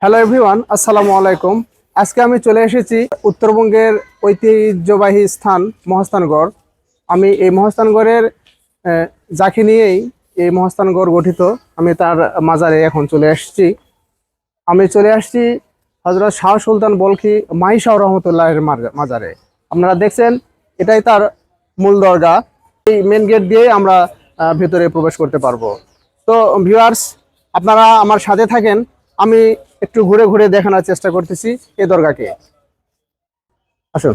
Hello everyone, আসসালামু আলাইকুম। আজকে আমি চলে এসেছি উত্তরবঙ্গের ঐতিহ্যবাহী স্থান মহাস্থানগড়। আমি এই মহাস্থানগড়ের যাকে নিয়েই এই মহাস্থানগড় গঠিত। আমি তার মাজারে এখন চলে আসছি। আমি চলে আসছি হযরত শাহ সুলতান বলখি মাই শাহ রহমতুল্লাহের মাজারে। আপনারা দেখছেন, এটাই তার মূল দরগা। এই মেন গেট দিয়ে আমরা ভেতরে প্রবেশ করতে পারবো। তো ভিউয়ার্স, আপনারা আমার সাথে থাকেন। আমি একটু ঘুরে ঘুরে দেখানোর চেষ্টা করতেছি এই দরগাকে। আসুন।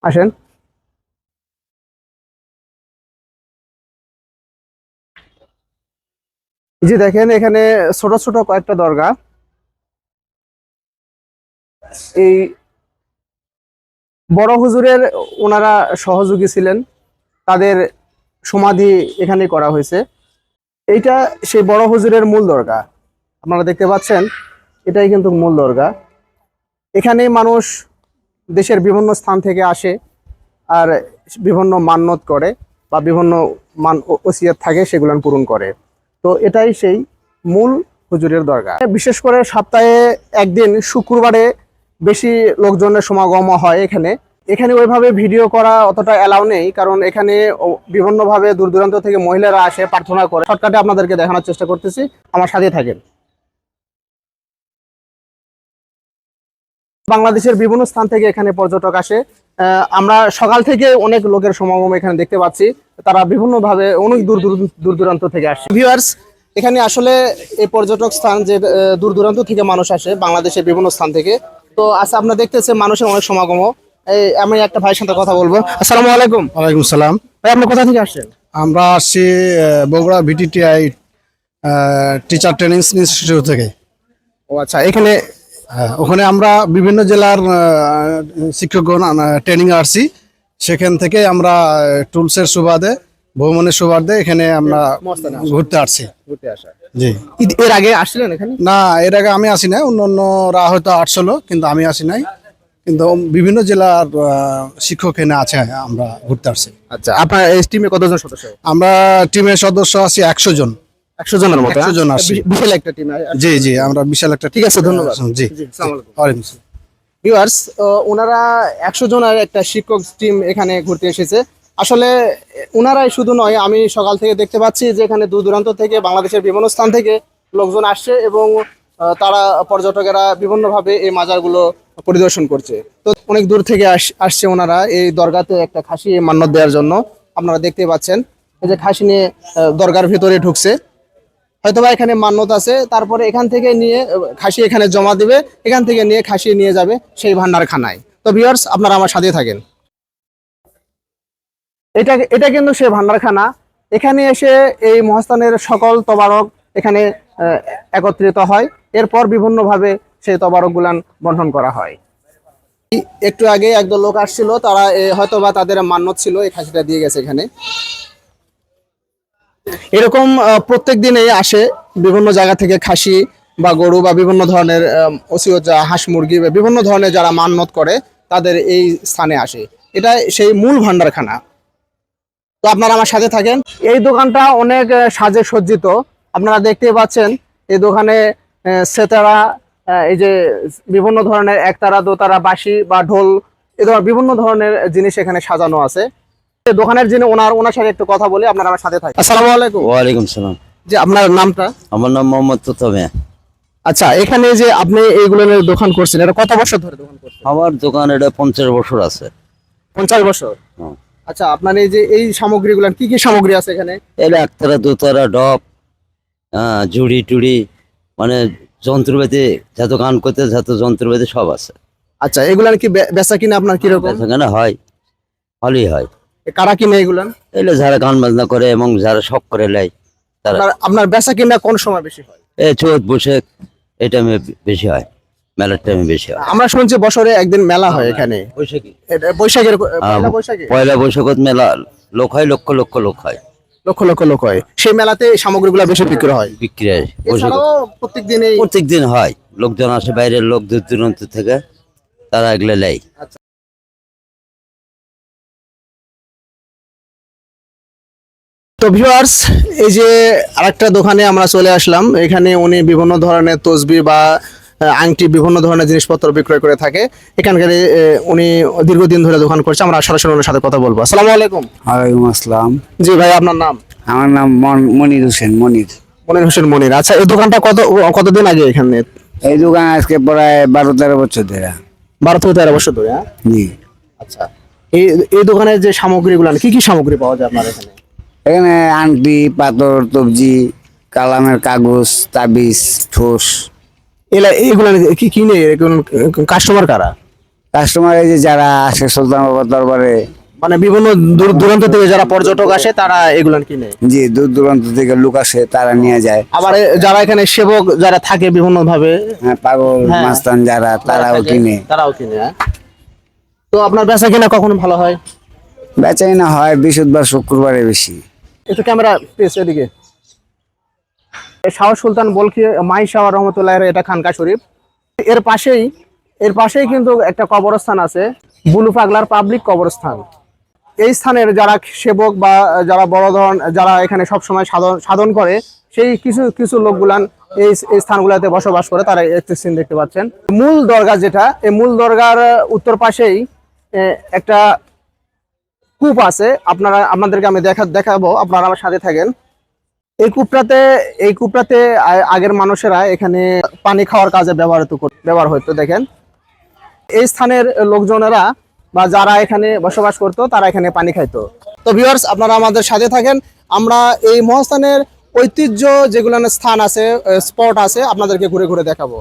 আসেন। জি দেখেন, এখানে ছোট ছোট কয়েকটা দরগা। এই বড় হুজুরের ওনারা সহযোগী ছিলেন, তাদের সমাধি এখানে করা হয়েছে। এইটা সেই বড় হুজুরের মূল দরগা। আপনারা দেখতে পাচ্ছেন, এটাই কিন্তু মূল দরগা। এখানে মানুষ দেশের বিভিন্ন স্থান থেকে আসে আর বিভিন্ন মান্যত করে বা বিভিন্ন ওসিয়ত থাকে, সেগুলো পূরণ করে। তো এটাই সেই মূল হুজুরের দরগা। বিশেষ করে সপ্তাহে একদিন শুক্রবারে বেশি লোকজনের সমাগম হয় এখানে। এখানে ওইভাবে ভিডিও করা অতটা অ্যালাউ নেই, কারণ এখানে বিভিন্নভাবে দূর দূরান্ত থেকে মহিলারা আসে প্রার্থনা করে। শর্টকাটে আপনাদেরকে দেখানোর চেষ্টা করতেছি, আমার সাথে থাকেন। বাংলাদেশের বিভিন্ন স্থান থেকে এখানে পর্যটক আসে। আমরা সকাল থেকে অনেক লোকের সমাগম এখানে দেখতে পাচ্ছি। তারা বিভিন্ন ভাবে অনেক দূর দূর দূর দূরান্ত থেকে আসে। ভিউয়ার্স, এখানে আসলে এই পর্যটক স্থান যে দূর দূরান্ত থেকে মানুষ আসে বাংলাদেশের বিভিন্ন স্থান থেকে। তো আচ্ছা, আপনারা দেখতেছেন মানুষের অনেক সমাগম। এই আমি একটা ভাইয়ের সাথে কথা বলবো। আসসালামু আলাইকুম। ওয়ালাইকুম সালাম। ভাই, আপনি কোথা থেকে আসছেন? আমরা আসছি বগুড়া ভিটিটিআই টিচার ট্রেনিং ইনস্টিটিউট থেকে। ও আচ্ছা, এখানে ওখানে আমরা বিভিন্ন জেলার শিক্ষকগণ ট্রেনিং আসছি। সেখান থেকে আমরা টুলসের সুবাদে, ভ্রমণের সুবাদে এখানে আমরা মস্তানে ঘুরতে আসছি। ঘুরতে আসা। জি এর আগে আসছিলেন এখানে? না, এর আগে আমি আসি নাই, অন্যরা হয়তো আসছিল কিন্তু আমি আসি নাই। কিন্তু বিভিন্ন জেলার শিক্ষক এখানে আছে, আমরা ঘুরতে আসছি। আচ্ছা, আপনার এই টিমে কতজন সদস্য? আমরা টিমের সদস্য আছি 100 জন। 100 জনের মতো? 100 জন আসছি। বিশাল একটা টিম। জি জি, আমরা বিশাল একটা। ঠিক আছে, ধন্যবাদ। জি। জি, আসসালামু আলাইকুম। ওয়ালাইকুম আসসালাম। ভিউয়ার্স, ওনারা 100 জনের একটা শিক্ষক টিম এখানে ঘুরতে এসেছে। আসলে ওনারাই শুধু নয়, আমি সকাল থেকে দেখতে পাচ্ছি যে এখানে দূর দূরান্ত থেকে বাংলাদেশের বিভিন্ন স্থান থেকে লোকজন আসছে এবং তারা পর্যটকেরা বিভিন্নভাবে এই মাজারগুলো পরিদর্শন করছে। তো অনেক দূর থেকে আসছে ওনারা এই দরগাতে একটা খাসি মান্যত দেওয়ার জন্য। আপনারা দেখতে পাচ্ছেন, এই যে খাসি নিয়ে দরগার ভিতরে ঢুকছে। হয়তোবা এখানে মান্যত আছে, তারপরে এখান থেকে নিয়ে খাসি এখানে জমা দিবে, এখান থেকে নিয়ে খাসি নিয়ে যাবে সেই ভান্ডারখানায়। তো ভিউয়ার্স, আপনারা আমার সাথে থাকেন। এটা এটা কিন্তু সেই ভান্ডারখানা। এখানে এসে এই মহাস্থানের সকল তবারক এখানে একত্রিত হয়। এরপর বিভিন্নভাবে সেই তবারক গুলান বন্টন করা হয়। একটু আগে একদল লোক আসছিল, তারা হয়তোবা তাদের মান্যত ছিল, এই খাসিটা দিয়ে গেছে এখানে। এরকম প্রত্যেক দিনেই আসে বিভিন্ন জায়গা থেকে খাসি বা গরু বা বিভিন্ন ধরনের ওসিয়ত, হাঁস মুরগি বা বিভিন্ন ধরনের যারা মান্যত করে তাদের এই স্থানে আসে। এটা সেই মূল ভান্ডারখানা। তো আপনারা আমার সাথে থাকেন। এই দোকানটা অনেক সাজে সজ্জিত। আপনারা দেখতেই পাচ্ছেন এই দোকানে সেতারা, এই যে বিভিন্ন ধরনের একতারা, দোতারা, বাঁশি বা ঢোল, এ ধরনের বিভিন্ন ধরনের জিনিস এখানে সাজানো আছে। দোকানের যিনি ওনার সাথে একটু কথা বলি, আপনারা আমার সাথে থাকেন। আসসালামু আলাইকুম। ওয়ালাইকুম সালাম। যে আপনার নামটা? আমার নাম মোহাম্মদ তোতমে। আচ্ছা, এখানে যে আপনি এইগুলো নিয়ে দোকান করছেন, এটা কত বছর ধরে দোকান করছেন? আমার দোকান এটা 50 বছর আছে। 50 বছর? হুম। আচ্ছা, আপনার এই যে এই সামগ্রীগুলো, কি কি সামগ্রী আছে এখানে? এটা একতারা, দুতারা, ডব, জুড়ি টুড়ি, মানে যন্ত্রপাতি, যত গান করতে যত যন্ত্রপাতি সব আছে। আচ্ছা, এগুলার কি বেচা কিনা আপনার কিরকম? সেখানে হয়, ভালোই হয়। কারা কিনে এগুলান? এগুলো যারা গান বাজনা করে এবং যারা শখ করে লেয় তারা। আপনার বেচা কিনা কোন সময় বেশি হয়? এই চৈত বৈশাখ এই টাইমে বেশি হয়, মেলার টাইমে বেশি হয়। আমরা শুনছি বছরে একদিন মেলা হয় এখানে। বৈশাখী, এটা বৈশাখের পয়লা বৈশাখে? পয়লা বৈশাখত মেলা লোক হয়, লক্ষ লক্ষ লোক হয়। লক্ষ লক্ষ লোক হয় সেই মেলাতে, এই সামগ্রীগুলো বেশি বিক্রি হয়। বিক্রি হয় এছাড়াও প্রত্যেক দিন হয়। লোকজন আসে, বাইরের লোক দূর দূরান্ত থেকে, তারা এগুলো নেয়। তো ভিউয়ার্স, এই যে আরেকটা দোকানে আমরা চলে আসলাম। এখানে উনি বিভিন্ন ধরনের তসবি বা আংটি, বিভিন্ন ধরনের জিনিসপত্র বিক্রয় করে থাকে। এখানকার উনি দীর্ঘদিন ধরে দোকান করছে। আমরা সরাসরি ওনার সাথে কথা বলবো। আসসালামু আলাইকুম। ওয়ালাইকুম আসসালাম। জি ভাই, আপনার নাম? আমার নাম মনির হোসেন, মনির। মনির হোসেন মনির। আচ্ছা, এই দোকানটা কতদিন আগে এখানে? এই দোকান আজকে প্রায় 12-13 বছর ধরে। 12 থেকে 13 বছর ধরে। হ্যাঁ, জি। আচ্ছা। এই এই দোকানের যে সামগ্রীগুলো, কি কি সামগ্রী পাওয়া যায় আপনার এখানে? এখানে আংটি, পাথর, তবজি, কালামের কাগজ, তাবিজ, ঠোস। এইগুলো কি কিনে কাস্টমার কারা? কাস্টমার এই যে যারা আসে সুলতান বাবার দরবারে, মানে বিভিন্ন দূর দূরান্ত থেকে যারা পর্যটক আসে তারা এগুলো কিনে। জি, দূর দূরান্ত থেকে লোক আসে, তারা নিয়ে যায়। আবার যারা এখানে সেবক যারা থাকে বিভিন্ন ভাবে, হ্যাঁ, পাগল হ্যাঁ, মাস্তান যারা, তারাও থাকে, কিনে। তারাও কিনে। হ্যাঁ। তো আপনার বেচা কিনা কখন ভালো হয়? বেচাই না হয় বৃহস্পতিবার শুক্রবারে বেশি। একটু ক্যামেরা প্লিজ এদিকে। শাহ সুলতান বলখি মাই শাহ রহমতুল্লাহ, এটা খানকা শরীফ। এর পাশেই কিন্তু একটা কবরস্থান আছে, বুলু পাগলার পাবলিক কবরস্থান। এই স্থানের যারা সেবক বা যারা বড় ধরন, যারা এখানে সবসময় সাধন করে, সেই কিছু কিছু লোকগুলান এই স্থানগুলোতে বসবাস করে। তারা একটি সিন দেখতে পাচ্ছেন। মূল দরগা যেটা, এই মূল দরগার উত্তর পাশেই একটা কূপ আছে। আপনাদেরকে আমি দেখাবো, আপনারা আমার সাথে থাকেন। এই কূপটাতে আগের মানুষেরা এখানে পানি খাওয়ার কাজে ব্যবহার হতো। দেখেন, এই স্থানের লোকজনেরা বা যারা এখানে বসবাস করতো তারা এখানে পানি খাইতো। তো ভিউয়ার্স, আপনারা আমাদের সাথে থাকেন। আমরা এই মহাস্থানের ঐতিহ্য যেগুলো স্থান আছে, স্পট আছে, আপনাদেরকে ঘুরে ঘুরে দেখাবো।